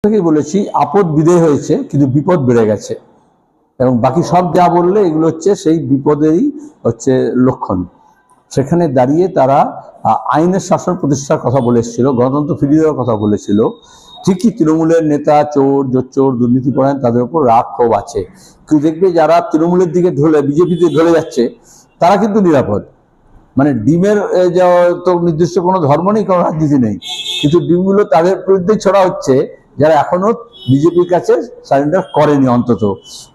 থেকেই বলেছি, আপদ বিদেয় হয়েছে কিন্তু বিপদ বেড়ে গেছে, এবং বাকি সব যা বললে এগুলো হচ্ছে সেই বিপদেরই হচ্ছে লক্ষণ। সেখানে দাঁড়িয়ে তারা আইনের শাসন প্রতিষ্ঠার কথা বলে এসেছিল, গণতন্ত্র ফিরিয়ে দেওয়ার কথা বলেছিল। ঠিকই তৃণমূলের নেতা চোর, জোচ্চোর, দুর্নীতিপরায়ণ তাদের উপর রাগ ক্ষোভ আছে। কেউ দেখবে যারা তৃণমূলের দিকে ঢলে বিজেপিতে ঢলে যাচ্ছে তারা কিন্তু নিরাপদ। মানে ডিমের তো নির্দিষ্ট কোনো ধর্ম নেই, কোনো রাজনীতি নেই, কিন্তু ডিমগুলো তাদের বিরুদ্ধেই ছড়া হচ্ছে যারা এখনো বিজেপির কাছে সারেন্ডার করেনি অন্তত।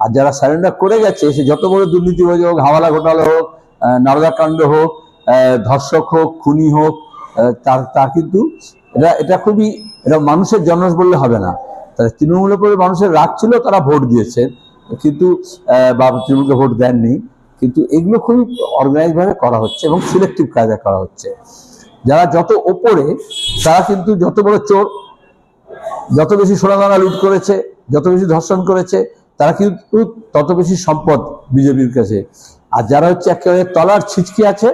আর যারা সারেন্ডার করে গেছে, সে যত বড় দুর্নীতিবাজ হোক, হাওয়ালা ঘোটালা হোক, নারদাকাণ্ড হোক, ধর্ষক হোক, খুনি হোক, তার কিন্তু এটা খুবই মানুষের জনরস বললে হবে না। তৃণমূলের উপরে মানুষের রাগ ছিল, তারা ভোট দিয়েছে, কিন্তু বা তৃণমূলকে ভোট দেননি। কিন্তু এগুলো খুবই অর্গানাইজ ভাবে করা হচ্ছে এবং সিলেক্টিভ কায়দায় করা হচ্ছে। যারা যত ওপরে, তারা কিন্তু যত বড় চোর, যত বেশি সোনাদানা লুট করেছে, যত বেশি ধর্ষণ করেছে, তারা কিন্তু তত বেশি সম্পদ বিজেপির কাছে। আর যারা হচ্ছে একেবারে তলার ছিচকে আছে,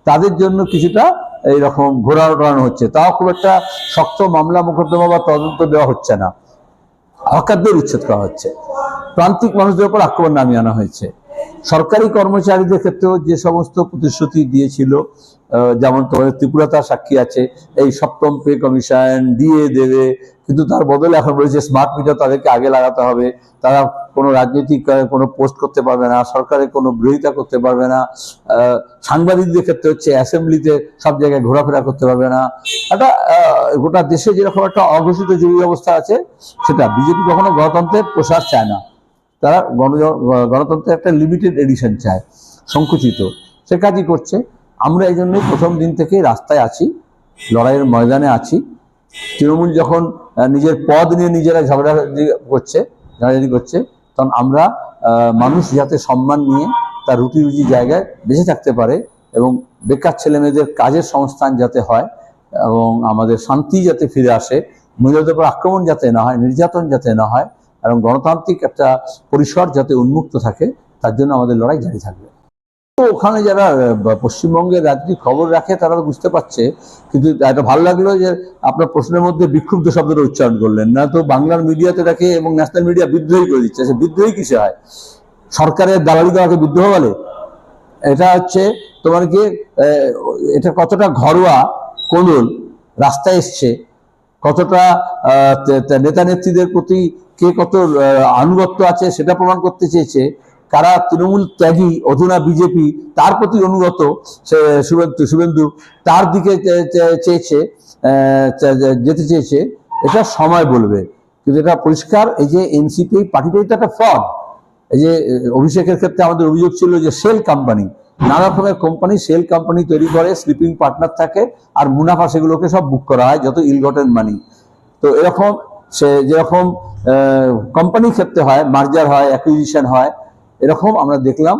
তাদের জন্য কিছুটা এইরকম ঘোরানো হচ্ছে। তাও খুব একটা শক্ত মামলা মোকদ্দমা বা তদন্ত দেওয়া হচ্ছে না, হকারদের উচ্ছেদ করা হচ্ছে, প্রান্তিক মানুষদের উপর আক্রমণ নামিয়ে আনা হয়েছে। সরকারি কর্মচারীদের ক্ষেত্রেও যে সমস্ত প্রতিশ্রুতি দিয়েছিল, যেমন তোমাদের ত্রিপুরা তার সাক্ষী আছে, এই সপ্তম পে কমিশন দিয়ে দেবে, কিন্তু তার বদলে এখন বলেছে স্মার্ট মিটার তাদেরকে আগে লাগাতে হবে, তারা কোনো রাজনৈতিক কোনো পোস্ট করতে পারবে না, সরকারের কোনো বিরোধিতা করতে পারবে না, সাংবাদিকদের ক্ষেত্রে হচ্ছে অ্যাসেম্বলিতে সব জায়গায় ঘোরাফেরা করতে পারবে না। একটা গোটা দেশে যেরকম একটা অঘোষিত জরুরি অবস্থা আছে, সেটা বিজেপি কখনো গণতন্ত্রের প্রসার চায় না। তারা গণতন্ত্রের একটা লিমিটেড এডিশন চায়, সংকুচিত, সে কাজই করছে। আমরা এই জন্যই প্রথম দিন থেকে রাস্তায় আছি, লড়াইয়ের ময়দানে আছি। তৃণমূল যখন নিজের পদ নিয়ে নিজেরা ঝগড়াঝাড়ি করছে, তখন আমরা মানুষ যাতে সম্মান নিয়ে তার রুটি রুজি জায়গায় বেঁচে থাকতে পারে, এবং বেকার ছেলেমেয়েদের কাজের সংস্থান যাতে হয়, এবং আমাদের শান্তি যাতে ফিরে আসে, মহিলাদের উপর আক্রমণ যাতে না হয়, নির্যাতন যাতে না হয়, এবং গণতান্ত্রিক একটা পরিসর যাতে উন্মুক্ত থাকে, তার জন্য আমাদের লড়াই জারি থাকবে। তো ওখানে যারা পশ্চিমবঙ্গের রাজনীতি খবর রাখে তারা তো বুঝতে পারছে। কিন্তু এটা ভালো লাগলো যে আপনার প্রশ্নের মধ্যে বিক্ষুব্ধ শব্দটা উচ্চারণ করলেন না। তো বাংলার মিডিয়াতে রাখে এবং ন্যাশনাল মিডিয়া বিদ্রোহী করে দিচ্ছে। সে বিদ্রোহী কিসে হয়? সরকারের দালালি দেওয়াকে বিদ্রোহ বলে? এটা হচ্ছে তোমার কি, এটা কতটা ঘরোয়া কোন্দল রাস্তায় এসছে, কতটা নেতা নেত্রীদের প্রতি কে কত আনুগত্য আছে সেটা প্রমাণ করতে চেয়েছে। কারা তৃণমূল ত্যাগী, অধুনা বিজেপি, তার প্রতি অনুগত শুভেন্দু, তার দিকে যেতে চেয়েছে, এটা সময় বলবে। কিন্তু এটা পরিষ্কার, এই যে এনসিপি পার্টিটাই তো একটা ফ্রড। এই যে অভিষেকের ক্ষেত্রে আমাদের অভিযোগ ছিল যে সেল কোম্পানি, নানা রকমের কোম্পানি সেল কোম্পানি তৈরি করে, স্লিপিং পার্টনার থাকে, আর মুনাফা সেগুলোকে সব বুক করা হয়, যত ইলগটেন মানি। তো এরকম সে যেরকম কোম্পানির ক্ষেত্রে হয়, মার্জার হয়, অ্যাকুইজিশন হয়, এরকম আমরা দেখলাম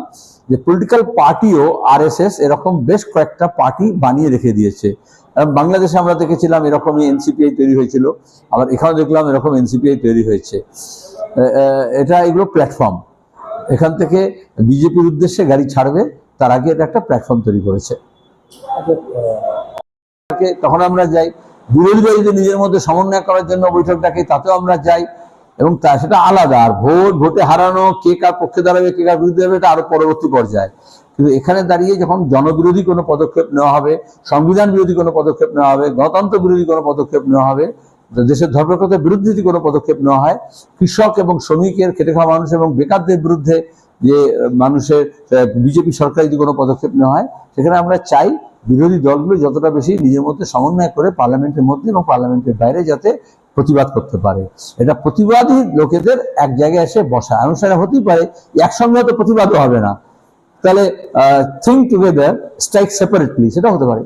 যে পলিটিক্যাল পার্টিও আরএসএস এরকম বেশ কয়েকটা পার্টি বানিয়ে রেখে দিয়েছে। বাংলাদেশে আমরা দেখেছিলাম এরকমই এনসিপিআই তৈরি হয়েছিল, আবার এখানে দেখলাম এরকম এনসিপিআই তৈরি হয়েছে। এগুলো প্ল্যাটফর্ম, এখান থেকে বিজেপির উদ্দেশ্যে গাড়ি ছাড়বে, তার আগে এটা একটা প্ল্যাটফর্ম তৈরি করেছে। তখন আমরা যাই, বিরোধীরা যদি নিজের মধ্যে সমন্বয় করার জন্য বৈঠক ডাকে, তাতেও আমরা যাই, এবং সেটা আলাদা। আর ভোটে হারানো, কে কার পক্ষে দাঁড়াবে, কে কার বিরুদ্ধে যাবে, এটা আরো পরবর্তী পর্যায়ে। কিন্তু এখানে দাঁড়িয়ে যখন জনবিরোধী কোনো পদক্ষেপ নেওয়া হবে, সংবিধান বিরোধী কোনো পদক্ষেপ নেওয়া হবে, গণতন্ত্র বিরোধী কোনো পদক্ষেপ নেওয়া হবে, দেশের ধর্মকতার বিরুদ্ধে যদি কোনো পদক্ষেপ নেওয়া হয়, কৃষক এবং শ্রমিকের, খেটে খাওয়া মানুষ এবং বেকারদের বিরুদ্ধে যে মানুষের বিজেপি সরকার যদি কোনো পদক্ষেপ নেওয়া হয়, সেখানে আমরা চাই বিরোধী দলগুলো যতটা বেশি নিজের মধ্যে সমন্বয় করে পার্লামেন্টের মধ্যে এবং পার্লামেন্টের বাইরে যাতে প্রতিবাদ করতে পারে। এটা প্রতিবাদী লোকেদের এক জায়গায় এসে বসা অনুষ্ঠানে হতেই পারে, একসঙ্গে হয়তো প্রতিবাদও হবে না, তাহলে থিঙ্ক টুগেদার, স্ট্রাইক সেপারেটলি, সেটা হতে পারে।